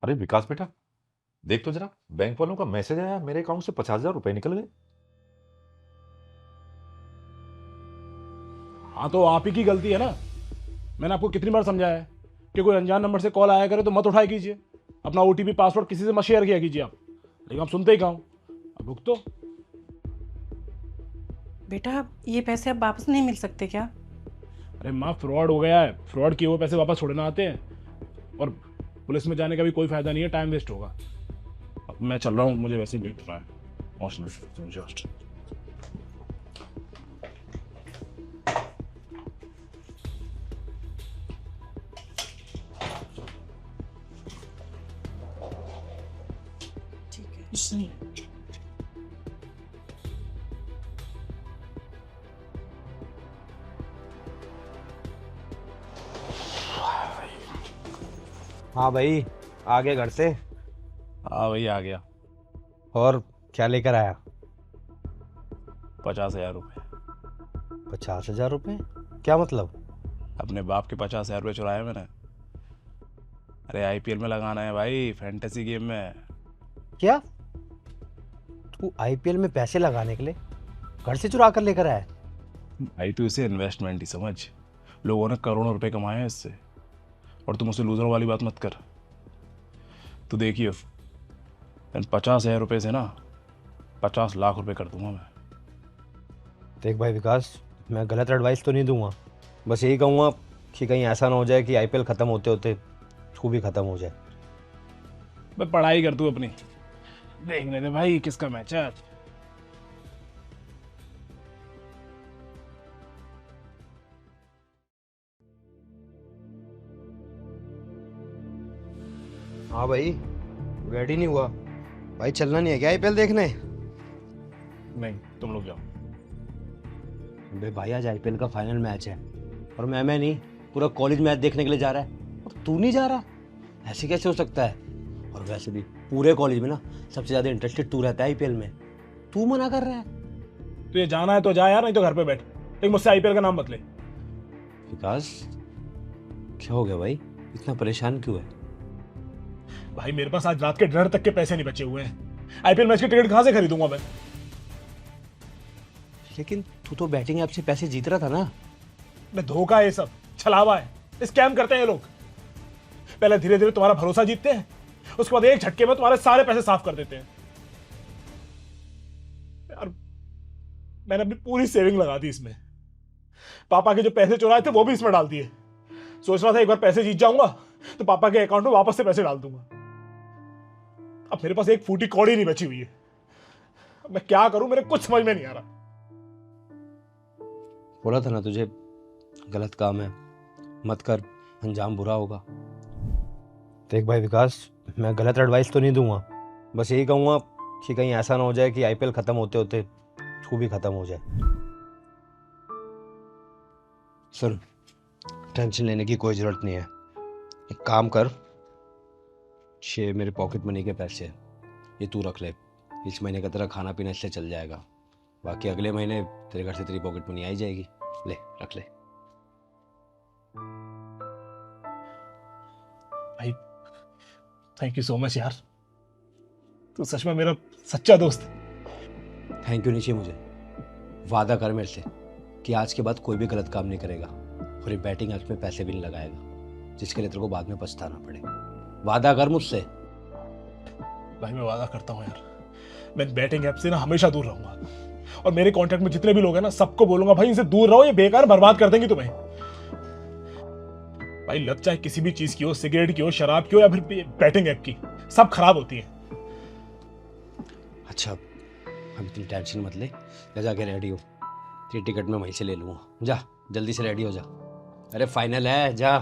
अरे विकास बेटा, देख तो जरा, बैंक वालों का मैसेज आया, मेरे अकाउंट से 50,000 रुपए निकल गए। हाँ तो आप ही की गलती है ना। मैंने आपको कितनी बार समझाया है कि कोई अनजान नंबर से कॉल आया करे तो मत उठाया कीजिए, अपना ओटीपी पासवर्ड किसी से मत शेयर किया कीजिए आप। लेकिन आप सुनते ही कहाँ हो। अब रुक तो। बेटा ये पैसे अब वापस नहीं मिल सकते क्या? अरे माँ, फ्रॉड हो गया है, फ्रॉड किए हुए पैसे वापस थोड़े ना आते हैं। और पुलिस में जाने का भी कोई फायदा नहीं है, टाइम वेस्ट होगा। अब मैं चल रहा हूँ, मुझे वैसे ही लेट हो रहा है। जस्ट ठीक है। हाँ भाई, आ गए घर से। हाँ भाई, आ गया। और क्या लेकर आया? 50,000 रुपये। 50,000 रुपये? क्या मतलब? अपने बाप के 50,000 रुपये चुराए मैंने। अरे आईपीएल में लगाना है भाई, फैंटेसी गेम में। क्या तू आईपीएल में पैसे लगाने के लिए घर से चुरा कर लेकर आया? भाई तू इसे इन्वेस्टमेंट ही समझ। लोगों ने करोड़ों रुपए कमाए हैं इससे, और तुम उसे लूजर वाली बात मत कर। तो देखियो, इन 50,000 रुपये से ना 50 लाख रुपए कर दूंगा मैं। देख भाई विकास, मैं गलत एडवाइस तो नहीं दूंगा, बस यही कहूँगा कि कहीं ऐसा ना हो जाए कि आईपीएल ख़त्म होते होते तू भी ख़त्म हो जाए। मैं पढ़ाई कर तू अपनी, देखने दे भाई किसका मैच है आज। हाँ भाई, रेडी नहीं हुआ? भाई चलना नहीं है क्या आईपीएल देखने? नहीं, तुम लोग जाओ। अबे भाई, आज आईपीएल का फाइनल मैच है और मैं नहीं, पूरा कॉलेज मैच देखने के लिए जा रहा है और तू नहीं जा रहा? ऐसे कैसे हो सकता है? और वैसे भी पूरे कॉलेज में ना सबसे ज़्यादा इंटरेस्टेड तू रहता है आईपीएल में, तू मना कर रहा है। तुझे जाना है तो जा यार, नहीं तो घर पे बैठ, लेकिन मुझसे आईपीएल का नाम मत ले। विकास, क्या हो गया भाई, इतना परेशान क्यों है? भाई मेरे पास आज रात के डिनर तक के पैसे नहीं बचे हुए हैं। आईपीएल मैच की टिकट कहां से खरीदूंगा मैं? लेकिन तू तो बैटिंग ऐप से पैसे जीत रहा था ना? मैं धोखा है ये सब, छलावा है, स्कैम करते हैं ये लोग। पहले धीरे धीरे तुम्हारा भरोसा जीतते हैं, उसके बाद एक झटके में तुम्हारे सारे पैसे साफ कर देते हैं। यार मैंने अपनी पूरी सेविंग लगा दी इसमें, पापा के जो पैसे चुराए थे वो भी इसमें डाल दिए। सोच रहा था एक बार पैसे जीत जाऊंगा तो पापा के अकाउंट में वापस से पैसे डाल दूंगा। अब मेरे पास एक फूटी कौड़ी नहीं बची हुई है। अब मैं क्या करूं, मेरे कुछ समझ में नहीं आ रहा। बोला था ना तुझे, गलत काम है मत कर, अंजाम बुरा होगा। देख भाई विकास, मैं गलत एडवाइस तो नहीं दूंगा, बस यही कहूँगा कि कहीं ऐसा ना हो जाए कि आईपीएल ख़त्म होते होते तू भी ख़त्म हो जाए। सुन, टेंशन लेने की कोई ज़रूरत नहीं है। एक काम कर, ये मेरे पॉकेट मनी के पैसे हैं, ये तू रख ले। इस महीने का तेरा खाना पीना इससे चल जाएगा, बाकी अगले महीने तेरे घर से तेरी पॉकेट मनी आई जाएगी। ले रख ले। भाई थैंक यू सो मच यार, तू सच में मेरा सच्चा दोस्त है। थैंक यू नहीं चाहिए मुझे, वादा कर मेरे से कि आज के बाद कोई भी गलत काम नहीं करेगा और ये बैटिंग ऐप्स में पैसे भी नहीं लगाएगा जिसके लिए तेरे को बाद में पछताना पड़े। वादा कर मुझसे। भाई मैं वादा करता हूँ यार, मैं बैटिंग ऐप से ना हमेशा दूर रहूंगा, और मेरे कॉन्टेक्ट में जितने भी लोग हैं ना सबको बोलूंगा भाई इनसे दूर रहो, ये बेकार बर्बाद कर देंगे तुम्हें। भाई लत चाहे किसी भी चीज की हो, सिगरेट की हो, शराब की हो, या फिर बैटिंग ऐप की, सब खराब होती है। अच्छा, अब इतनी टेंशन मत ले, जा जाके रेडी हो, तेरी टिकट मैं वहीं से ले लूँगा। जा जल्दी से रेडी हो जा। अरे फाइनल है, जा।